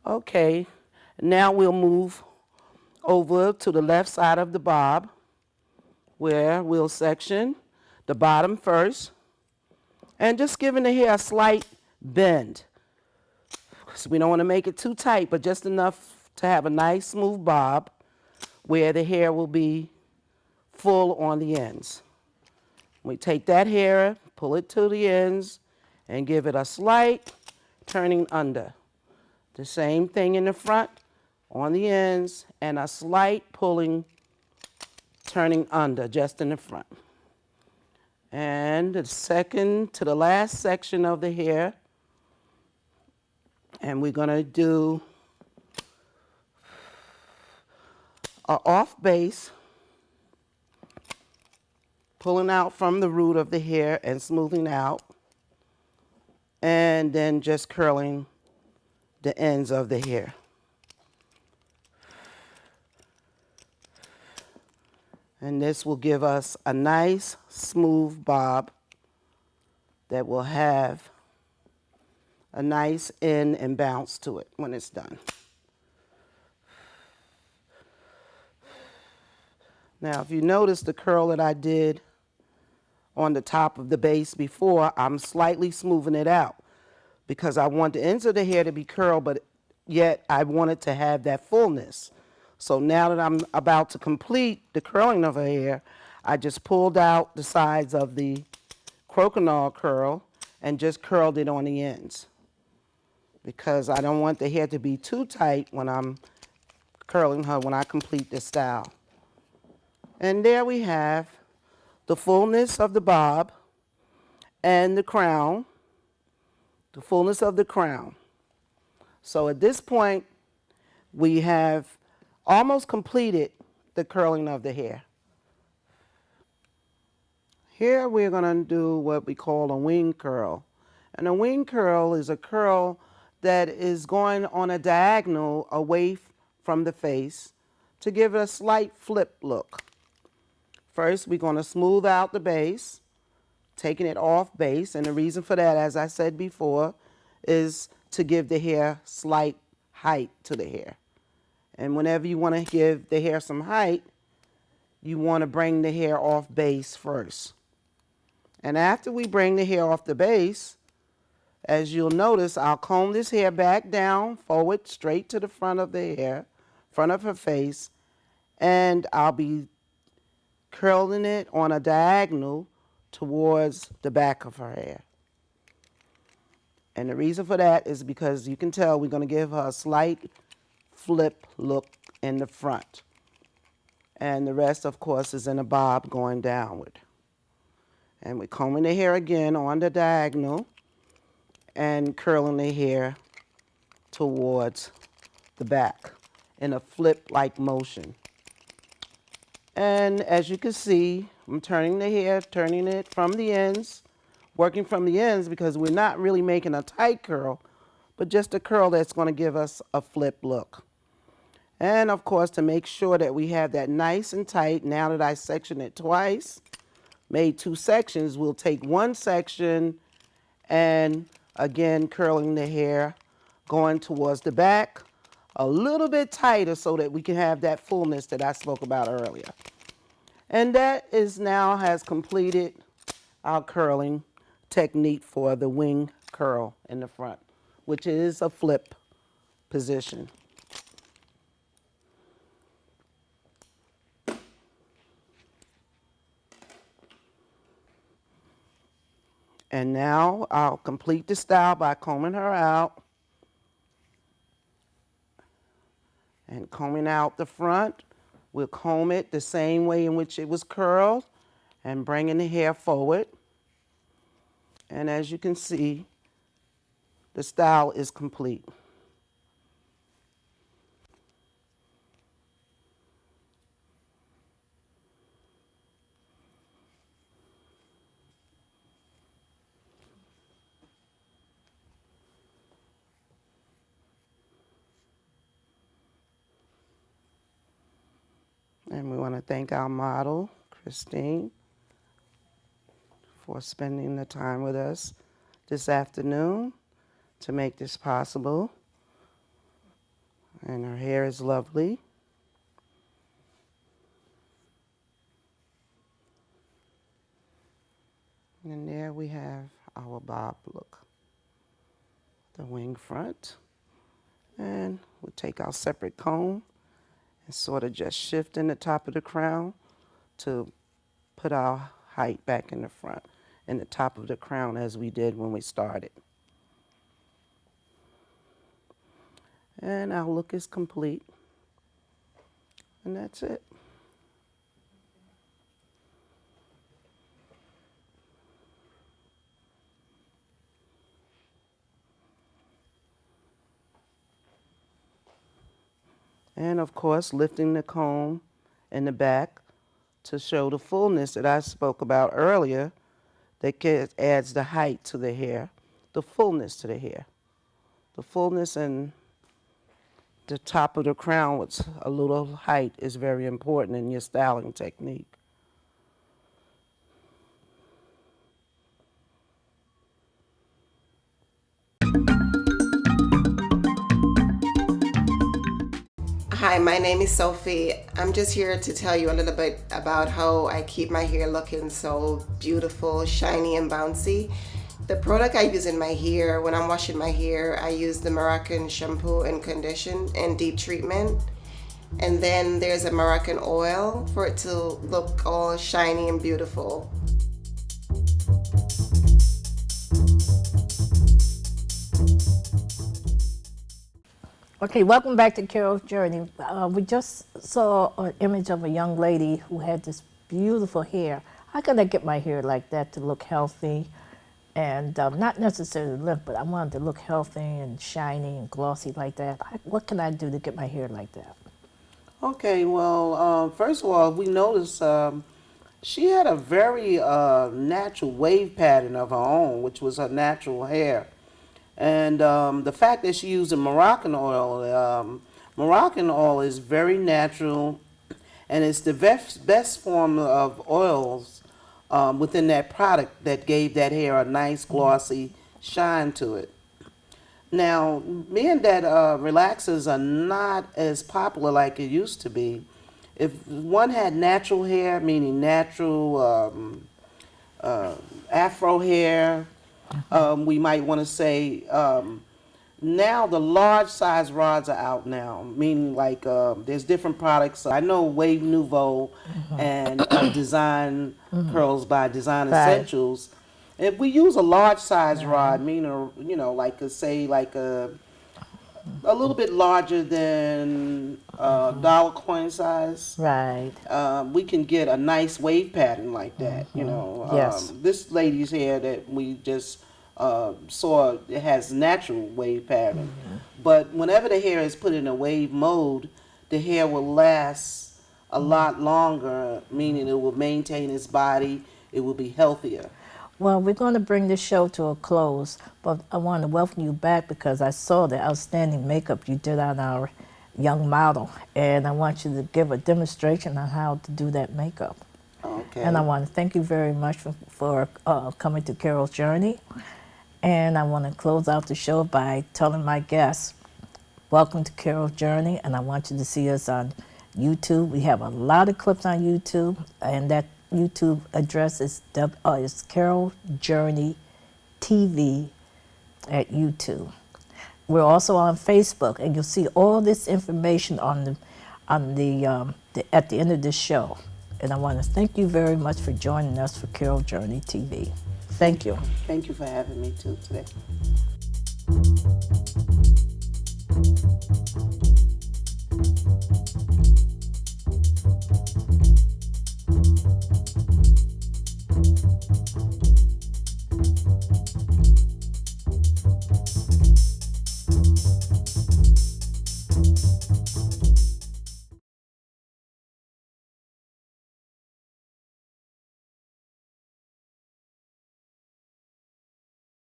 Okay, now we'll move over to the left side of the bob where we'll section the bottom first and just giving the hair a slight bend. So we don't want to make it too tight, but just enough to have a nice smooth bob where the hair will be full on the ends. We take that hair, pull it to the ends, and give it a slight turning under. The same thing in the front, on the ends, and a slight pulling, turning under, just in the front. And the second to the last section of the hair, and we're gonna do an off base, pulling out from the root of the hair and smoothing out, and then just curling the ends of the hair. And this will give us a nice smooth bob that will have a nice end and bounce to it when it's done. Now, if you notice the curl that I did on the top of the base before, I'm slightly smoothing it out because I want the ends of the hair to be curled, but yet I want it to have that fullness. So now that I'm about to complete the curling of her hair, I just pulled out the sides of the crokinole curl and just curled it on the ends because I don't want the hair to be too tight when I'm curling her when I complete the style. And there we have the fullness of the bob and the crown, the fullness of the crown. So at this point, we have almost completed the curling of the hair. Here we're going to do what we call a wing curl. And a wing curl is a curl that is going on a diagonal away from the face to give it a slight flip look. First, we're going to smooth out the base, taking it off base. And the reason for that, as I said before, is to give the hair slight height to the hair. And whenever you want to give the hair some height, you want to bring the hair off base first. And after we bring the hair off the base, as you'll notice, I'll comb this hair back down, forward, straight to the front of the hair, front of her face, and I'll be curling it on a diagonal towards the back of her hair. And the reason for that is because you can tell we're going to give her a slight flip look in the front. And the rest, of course, is in a bob going downward. And we're combing the hair again on the diagonal and curling the hair towards the back in a flip-like motion. And as you can see, I'm turning the hair, turning it from the ends, working from the ends because we're not really making a tight curl, but just a curl that's going to give us a flip look. And of course, to make sure that we have that nice and tight, now that I sectioned it twice, made two sections, we'll take one section and again curling the hair, going towards the back, a little bit tighter so that we can have that fullness that I spoke about earlier. And that is now has completed our curling technique for the wing curl in the front, which is a flip position. And now I'll complete the style by combing her out and combing out the front. We'll comb it the same way in which it was curled and bringing the hair forward. And as you can see, the style is complete. And we want to thank our model, Christine, for spending the time with us this afternoon to make this possible. And her hair is lovely. And there we have our bob look. The wing front. And we'll take our separate comb and sort of just shift in the top of the crown to put our height back in the front, in the top of the crown as we did when we started. And our look is complete. And that's it. And of course, lifting the comb in the back to show the fullness that I spoke about earlier, that adds the height to the hair, the fullness to the hair. The fullness and the top of the crown with a little height is very important in your styling technique. Hi, my name is Sophie. I'm just here to tell you a little bit about how I keep my hair looking so beautiful, shiny, and bouncy. The product I use in my hair, when I'm washing my hair, I use the Moroccan shampoo and condition and deep treatment. And then there's a Moroccan oil for it to look all shiny and beautiful. Okay, welcome back to Carol's Journey. We just saw an image of a young lady who had this beautiful hair. How can I get my hair like that to look healthy and not necessarily limp, but I wanted to look healthy and shiny and glossy like that? What can I do to get my hair like that? Okay, well, first of all, we noticed she had a very natural wave pattern of her own, which was her natural hair. And the fact that she used a Moroccan oil is very natural, and it's the best form of oils within that product that gave that hair a nice glossy shine to it. Now, being that relaxers are not as popular like it used to be, if one had natural hair, meaning natural afro hair, we might want to say now the large size rods are out now, meaning like there's different products. I know Wave Nouveau and Design Curls by Design Essentials. If we use a large size rod, meaning, you know, like say like a little bit larger than dollar coin size. Right. We can get a nice wave pattern like that, you know. Yes. This lady's hair that we just saw, it has natural wave pattern. But whenever the hair is put in a wave mode, the hair will last a lot longer, meaning it will maintain its body, it will be healthier. Well, we're going to bring this show to a close, but I want to welcome you back because I saw the outstanding makeup you did on our young model, and I want you to give a demonstration on how to do that makeup. Okay. And I want to thank you very much for coming to Carol's Journey, and I want to close out the show by telling my guests, welcome to Carol's Journey, and I want you to see us on YouTube. We have a lot of clips on YouTube, and that YouTube address is Carol Journey TV at YouTube. We're also on Facebook, and you'll see all this information at the end of this show. And I want to thank you very much for joining us for Carol Journey TV. Thank you. Thank you for having me too today.